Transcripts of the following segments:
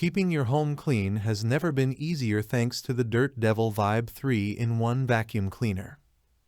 Keeping your home clean has never been easier thanks to the Dirt Devil Vibe 3-in-1 vacuum cleaner.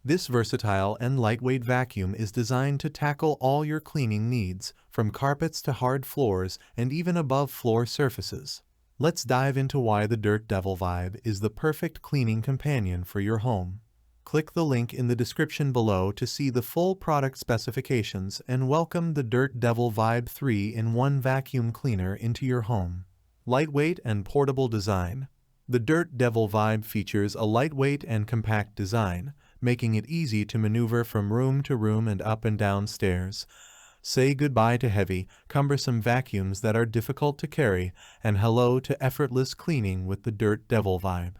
This versatile and lightweight vacuum is designed to tackle all your cleaning needs, from carpets to hard floors and even above-floor surfaces. Let's dive into why the Dirt Devil Vibe is the perfect cleaning companion for your home. Click the link in the description below to see the full product specifications and welcome the Dirt Devil Vibe 3-in-1 vacuum cleaner into your home. Lightweight and portable design. The Dirt Devil Vibe features a lightweight and compact design, making it easy to maneuver from room to room and up and down stairs. Say goodbye to heavy, cumbersome vacuums that are difficult to carry, and hello to effortless cleaning with the Dirt Devil Vibe.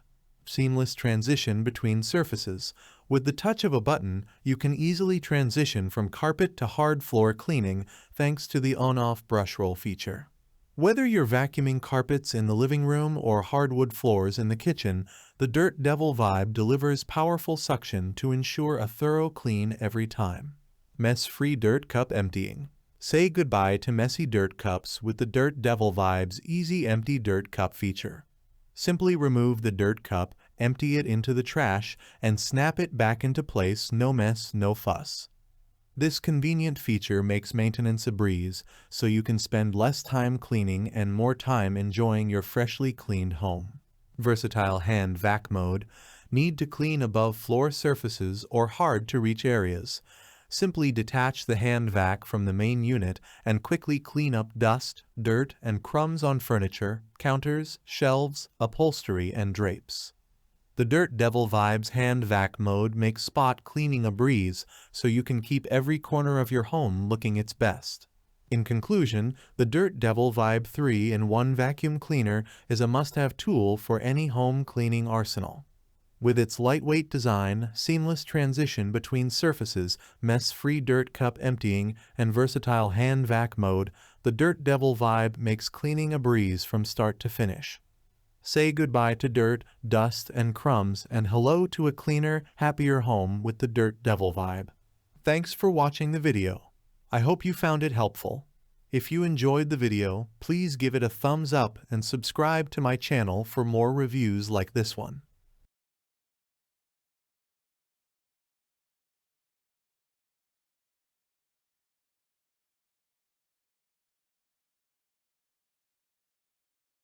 Seamless transition between surfaces. With the touch of a button, you can easily transition from carpet to hard floor cleaning thanks to the on-off Brushroll feature. Whether you're vacuuming carpets in the living room or hardwood floors in the kitchen, the Dirt Devil Vibe delivers powerful suction to ensure a thorough clean every time. Mess-free dirt cup emptying. Say goodbye to messy dirt cups with the Dirt Devil Vibe's Easy Empty Dirt Cup feature. Simply remove the dirt cup, empty it into the trash, and snap it back into place. No mess, no fuss. This convenient feature makes maintenance a breeze, so you can spend less time cleaning and more time enjoying your freshly cleaned home. Versatile hand vac mode. Need to clean above floor surfaces or hard to reach areas? Simply detach the hand vac from the main unit and quickly clean up dust, dirt, and crumbs on furniture, counters, shelves, upholstery, and drapes. The Dirt Devil Vibe's hand vac mode makes spot cleaning a breeze, so you can keep every corner of your home looking its best. In conclusion, the Dirt Devil Vibe 3-in-1 vacuum cleaner is a must-have tool for any home cleaning arsenal. With its lightweight design, seamless transition between surfaces, mess-free dirt cup emptying, and versatile hand vac mode, the Dirt Devil Vibe makes cleaning a breeze from start to finish. Say goodbye to dirt, dust, and crumbs, and hello to a cleaner, happier home with the Dirt Devil Vibe. Thanks for watching the video. I hope you found it helpful. If you enjoyed the video, please give it a thumbs up and subscribe to my channel for more reviews like this one.